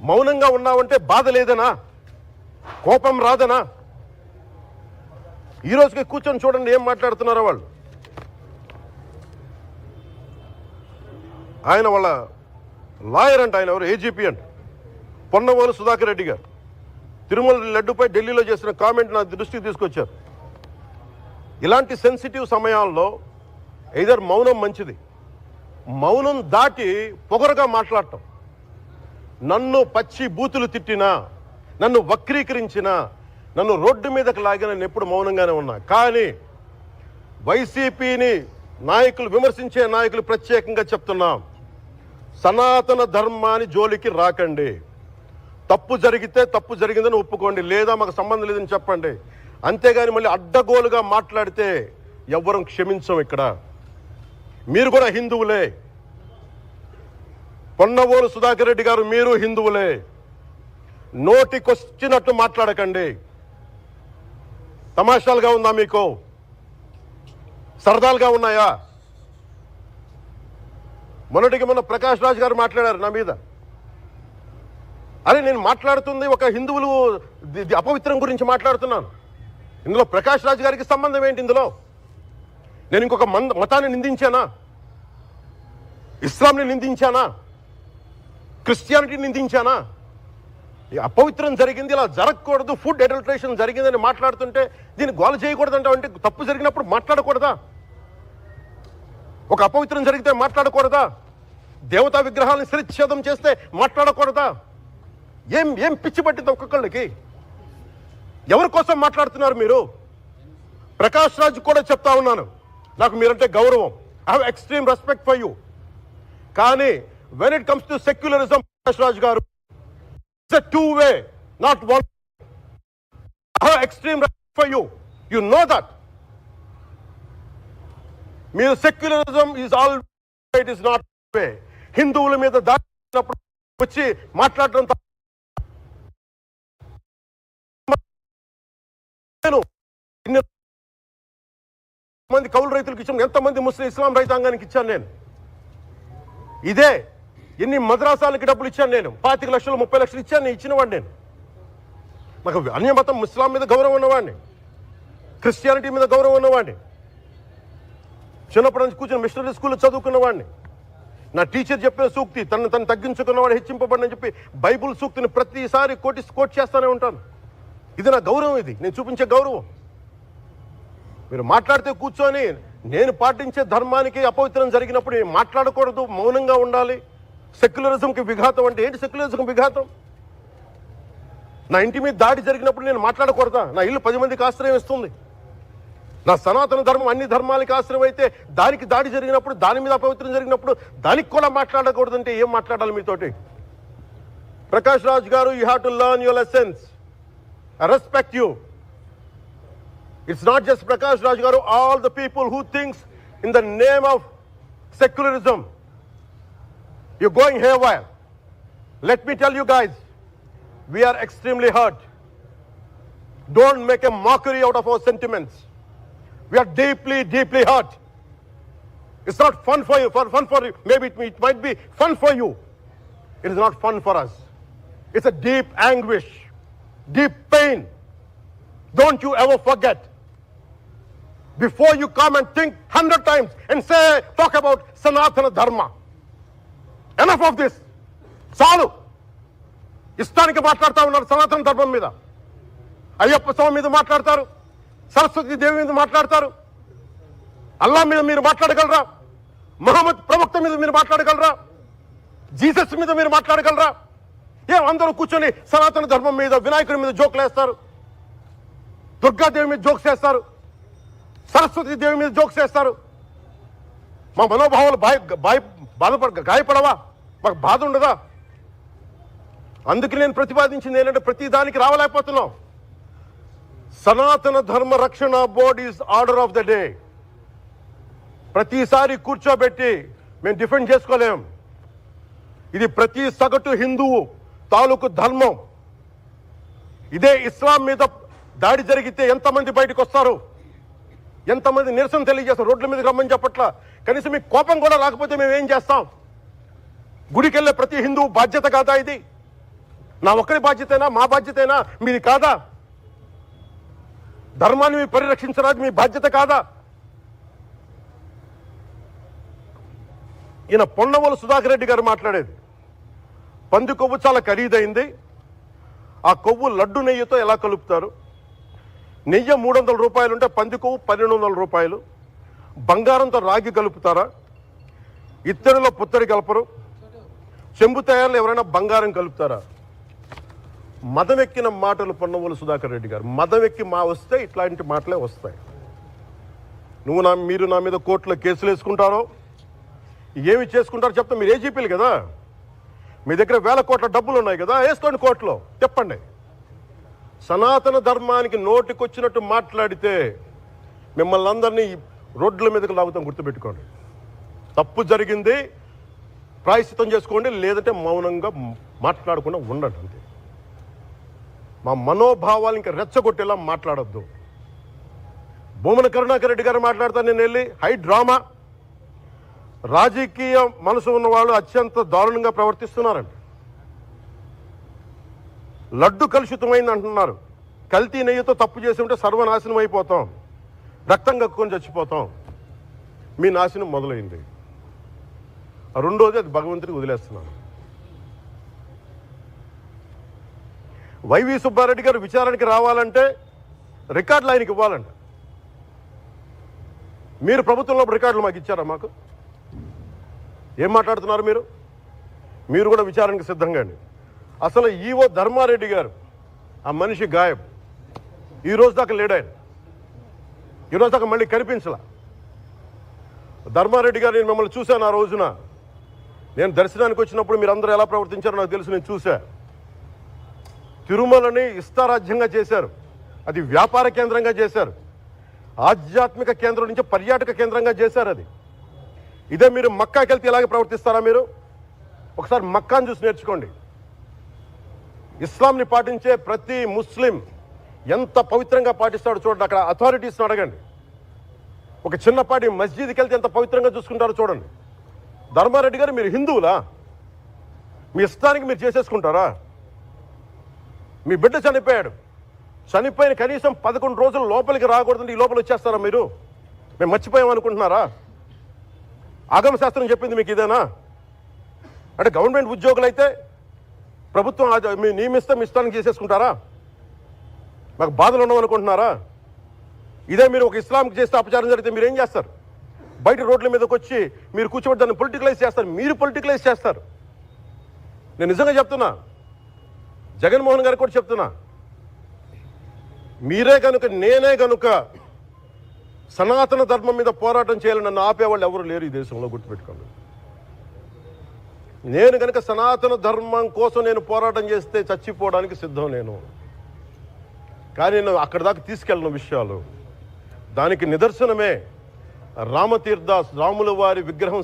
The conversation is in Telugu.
మౌనంగా ఉన్నావంటే బాధ లేదనా, కోపం రాదనా? ఈ రోజుకి కూర్చొని చూడండి ఏం మాట్లాడుతున్నారో వాళ్ళు. ఆయన వాళ్ళ లాయర్ అంట, ఆయన ఎవరు, ఏజీపీ అంట, పొన్నవోలు సుధాకర్ రెడ్డి గారు తిరుమల లడ్డుపై ఢిల్లీలో చేసిన కామెంట్ నా దృష్టికి తీసుకొచ్చారు. ఇలాంటి సెన్సిటివ్ సమయాల్లో ఎయిదర్ మౌనం మంచిది, మౌనం దాటి పొగరుగా మాట్లాడటం, నన్ను పచ్చి బూతులు తిట్టినా, నన్ను వక్రీకరించినా, నన్ను రోడ్డు మీదకి లాగిన నేను ఎప్పుడు మౌనంగానే ఉన్నా. కానీ వైసీపీని నాయకులు, విమర్శించే నాయకులు ప్రత్యేకంగా చెప్తున్నాం, సనాతన ధర్మాన్ని జోలికి రాకండి. తప్పు జరిగితే తప్పు జరిగిందని ఒప్పుకోండి, లేదా మాకు సంబంధం లేదని చెప్పండి. అంతేగాని మళ్ళీ అడ్డగోలుగా మాట్లాడితే ఎవ్వరం క్షమించం. ఇక్కడ మీరు కూడా హిందువులే, పొన్నవోలు సుధాకర్ రెడ్డి గారు మీరు హిందువులే. నోటికొచ్చినట్టు మాట్లాడకండి. తమాషాలుగా ఉందా మీకు? సరదాలుగా ఉన్నాయా? మొన్నటికి మొన్న ప్రకాష్ రాజ్ గారు మాట్లాడారు నా మీద. అరే నేను మాట్లాడుతుంది ఒక హిందువులు అపవిత్రం గురించి మాట్లాడుతున్నాను. ఇందులో ప్రకాష్ రాజ్ గారికి సంబంధం ఏంటి? ఇందులో నేను ఇంకొక మతాన్ని నిందించానా? ఇస్లాంని నిందించానా? క్రిస్టియానిటీని నిందించానా? అపవిత్రం జరిగింది, ఇలా జరగకూడదు, ఫుడ్ అడల్టరేషన్ జరిగిందని మాట్లాడుతుంటే దీన్ని గోల చేయకూడదంట. అంటే తప్పు జరిగినప్పుడు మాట్లాడకూడదా? ఒక అపవిత్రం జరిగితే మాట్లాడకూడదా? దేవతా విగ్రహాలను శిరచ్ఛేదం చేస్తే మాట్లాడకూడదా? ఏం ఏం పిచ్చి పట్టింది ఒక్కొక్కళ్ళకి? ఎవరి కోసం మాట్లాడుతున్నారు మీరు? ప్రకాష్ రాజ్ కూడా చెప్తా ఉన్నాను, నాకు మీరంటే గౌరవం, I have extreme respect for you. కానీ when it comes to secularism, Prakash Raj garu, it's a two-way, not one. I have extreme respect for you. You know that. Mere secularism is all, it is not way. హిందువుల మీద దాడినప్పుడు వచ్చి మాట్లాడటం మంది కౌలు రైతులకు ఇచ్చాను, ఎంతమంది ముస్లిం ఇస్లాం రైతాంగానికి ఇచ్చాను నేను. ఇదే ఎన్ని మద్రాసాలకి డబ్బులు ఇచ్చాను నేను, 25 లక్షలు 30 లక్షలు ఇచ్చాను, నేను ఇచ్చినవాడిని. నేను నాకు అన్యమతం ఇస్లాం మీద గౌరవం ఉన్నవాడిని, క్రిస్టియానిటీ మీద గౌరవం ఉన్నవాడిని, చిన్నప్పటి నుంచి కూర్చొని మిషనరీ స్కూల్లో చదువుకున్నవాడిని. నా టీచర్ చెప్పే సూక్తి, తను తగ్గించుకున్నవాడు హెచ్చింపబడిని చెప్పి బైబుల్ సూక్తిని ప్రతిసారి కోట్ చేస్తూనే ఉంటాను. ఇది నా గౌరవం, ఇది నేను చూపించే గౌరవం. మీరు మాట్లాడితే కూర్చొని నేను పాటించే ధర్మానికి అపవిత్రం జరిగినప్పుడు మాట్లాడకూడదు, మౌనంగా ఉండాలి. సెక్యులరిజంకి విఘాతం అంటే ఏంటి? సెక్యులరిజంకి విఘాతం? నా ఇంటి మీద దాడి జరిగినప్పుడు నేను మాట్లాడకూడదా? నా ఇల్లు 10 మందికి ఆశ్రయం ఇస్తుంది. నా సనాతన ధర్మం అన్ని ధర్మాలకి ఆశ్రయం అయితే దానికి దాడి జరిగినప్పుడు, దాని మీద అపవిత్రం జరిగినప్పుడు దానికి కూడా మాట్లాడకూడదంటే ఏం మాట్లాడాలి మీతోటి? Prakash Raj garu, you have to learn your lessons. I respect you. It's not just Prakash Raj garu, all the people who thinks in the name of secularism you're going haywire. Let me tell you guys, we are extremely hurt. Don't make a mockery out of our sentiments. We are deeply, deeply hurt. It's not fun for you, maybe it might be fun for you. It is not fun for us. It's a deep anguish, deep pain. Don't you ever forget. Before you come and think 100 times and say, talk about Sanatana Dharma. Enough of this. చాలు. ఇష్టానికి మాట్లాడుతూ ఉన్నారు సనాతన ధర్మం మీద. అయ్యప్ప స్వామి మీద మాట్లాడతారు, సరస్వతి దేవి మీద మాట్లాడతారు. అల్లా మీద మీరు మాట్లాడగలరా? మహమ్మద్ ప్రవక్త మీద మీరు మాట్లాడగలరా? జీసస్ మీద మీరు మాట్లాడగలరా? అందరూ కూర్చొని సనాతన ధర్మం మీద, వినాయకుడి మీద జోకులు వేస్తారు, దుర్గాదేవి మీద జోక్స్ వేస్తారు, సరస్వతి దేవి మీద జోక్స్ వేస్తారు. మా మనోభావాలు గాయపడవా? మాకు బాధ ఉండదా? అందుకే నేను ప్రతిపాదించింది ఏంటంటే, ప్రతి దానికి రావలేకపోతున్నాం. సనాతన ధర్మ రక్షణ board is order of the day. ప్రతిసారి కూర్చోబెట్టి మేము డిఫెండ్ చేసుకోలేం. ఇది ప్రతి సగటు హిందువు తాలూకు ధర్మం. ఇదే ఇస్లాం మీద దాడి జరిగితే ఎంతమంది బయటకు వస్తారు? ఎంతమంది నిరసన తెలియజేస్తారు? రోడ్ల మీదకి రమ్మని చెప్పట్లా. కనీసం మీకు కోపం కూడా రాకపోతే మేము ఏం చేస్తాం? గుడికి వెళ్ళే ప్రతి హిందువు బాధ్యత కాదా ఇది? నా ఒక్కరి బాధ్యతైనా, మా బాధ్యతైనా మీది కాదా? ధర్మాన్ని మీరు పరిరక్షించరాదు మీ బాధ్యత కాదా? ఈయన పొన్నవోలు సుధాకర్ రెడ్డి గారు మాట్లాడేది, పంది కొవ్వు చాలా ఖరీదైంది, ఆ కొవ్వు లడ్డు నెయ్యితో ఎలా కలుపుతారు? నెయ్యి 300 రూపాయలు ఉంటే పంది కొవ్వు 1200 రూపాయలు. బంగారంతో రాగి కలుపుతారా? ఇత్తడిలో పుత్తడి కలపరు. చెంబు తయారులో ఎవరైనా బంగారం కలుపుతారా? మదమెక్కిన మాటలు పొన్నవోలు సుధాకర్ రెడ్డి గారు. మదమెక్కి వస్తే ఇట్లాంటి మాటలే వస్తాయి. మీరు నా మీద కోర్టులో కేసులు వేసుకుంటారో ఏమి చేసుకుంటారో చెప్తా. మీరు ఏజీపీలు కదా, మీ దగ్గర వేల కోట్ల డబ్బులు ఉన్నాయి కదా, వేసుకోండి కోర్టులో, చెప్పండి. సనాతన ధర్మానికి నోటికొచ్చినట్టు మాట్లాడితే మిమ్మల్ని అందరినీ రోడ్ల మీదకి లాగుతాం, గుర్తుపెట్టుకోండి. తప్పు జరిగింది, ప్రాయశ్చిత్తం చేసుకోండి, లేదంటే మౌనంగా మాట్లాడకుండా ఉండండి అంతే. మా మనోభావాలు ఇంకా రెచ్చగొట్టేలా మాట్లాడొద్దు. భూమన కరుణాకర్ రెడ్డి గారు మాట్లాడతాను నేను వెళ్ళి హై డ్రామా, రాజకీయ మనసు ఉన్న వాళ్ళు అత్యంత దారుణంగా ప్రవర్తిస్తున్నారండి. లడ్డు కలుషితమైంది అంటున్నారు. కల్తీ నెయ్యితో తప్పు చేసి ఉంటే సర్వనాశనం అయిపోతాం, రక్తం కక్కుని చచ్చిపోతాం. మీ నాశనం మొదలైంది. రెండోది అది భగవంతుడికి వదిలేస్తున్నాను. వైవి సుబ్బారెడ్డి గారు విచారణకి రావాలంటే రికార్డులు ఆయనకి ఇవ్వాలంట. మీరు ప్రభుత్వంలో రికార్డులు మాకు ఇచ్చారా? మాకు ఏం మాట్లాడుతున్నారు మీరు? మీరు కూడా విచారణకు సిద్ధంగా అండి. అసలు ఈవో ధర్మారెడ్డి గారు, ఆ మనిషి గాయబ్, ఈ రోజు దాకా లేడు ఆయన. ఈరోజు దాకా మళ్ళీ కనిపించలా. ధర్మారెడ్డి గారు, నేను మిమ్మల్ని చూశాను ఆ రోజున. నేను దర్శనానికి వచ్చినప్పుడు మీరు అందరూ ఎలా ప్రవర్తించారో నాకు తెలుసు, నేను చూశా. తిరుమలని ఇష్టారాజ్యంగా చేశారు, అది వ్యాపార కేంద్రంగా చేశారు, ఆధ్యాత్మిక కేంద్రం నుంచి పర్యాటక కేంద్రంగా చేశారు అది. ఇదే మీరు మక్కాకి వెళ్తే ఇలాగే ప్రవర్తిస్తారా? మీరు ఒకసారి మక్కాను చూసి నేర్చుకోండి. ఇస్లాంని పాటించే ప్రతి ముస్లిం ఎంత పవిత్రంగా పాటిస్తాడో చూడండి. అక్కడ అథారిటీస్ని అడగండి. ఒక చిన్నపాటి మస్జిద్కి వెళ్తే ఎంత పవిత్రంగా చూసుకుంటారో చూడండి. ధర్మారెడ్డి గారు, మీరు హిందువులా? మీ ఇష్టానికి మీరు చేసేసుకుంటారా? మీ బిడ్డ చనిపోయాడు, చనిపోయిన కనీసం 11 రోజులు లోపలికి రాకూడదంటే ఈ లోపల వచ్చేస్తారా మీరు? మేము మర్చిపోయామనుకుంటున్నారా? ఆగమ శాస్త్రం చెప్పింది మీకు ఇదేనా? అంటే గవర్నమెంట్ ఉద్యోగులు అయితే ప్రభుత్వం మీ నియమిస్తే మీ ఇష్టానికి చేసేసుకుంటారా? మాకు బాధలు ఉండవనుకుంటున్నారా? ఇదే మీరు ఒక ఇస్లాంకి చేస్తే అపచారం జరిగితే మీరు ఏం చేస్తారు? బయట రోడ్ల మీదకి వచ్చి మీరు కూర్చోబెట్టి దాన్ని పొలిటికలైజ్ చేస్తారు. మీరు పొలిటికలైజ్ చేస్తారు. నేను నిజంగా చెప్తున్నా, జగన్మోహన్ గారికి కూడా చెప్తున్నా, మీరే కనుక, నేనే కనుక సనాతన ధర్మం మీద పోరాటం చేయాలని నన్ను ఆపేవాళ్ళు ఎవరు లేరు ఈ దేశంలో, గుర్తుపెట్టుకోండి. నేను కనుక సనాతన ధర్మం కోసం నేను పోరాటం చేస్తే చచ్చిపోవడానికి సిద్ధం నేను. కానీ నేను అక్కడ దాకా తీసుకెళ్ళిన విషయాలు, దానికి నిదర్శనమే రామతీర్థ రాముల వారి విగ్రహం